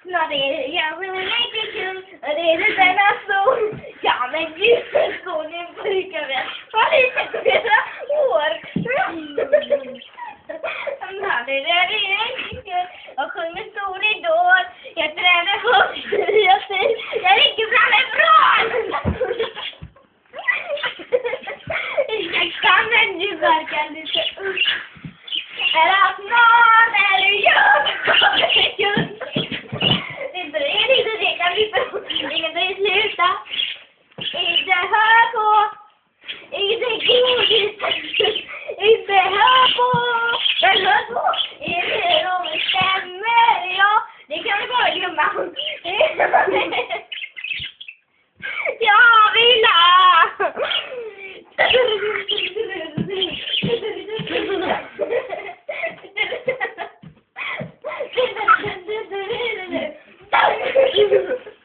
Snart är det, jag vill leka kul, och det är det denna sol. Ja, men gud, så nu brukar vi ha lite flera år. Det är kul, och sjunger stor idol. Jag tränar högt, jag ligger framifrån. Jag kan en ju verka lite upp. Är det snart, är det just. Det kan vi inte sluta. Inte hör på. Inte godis. Inte hör på. Men hör på. Inte de stämmer. Ja, det kan vi bara glömma. Jag vill ha. Thank you.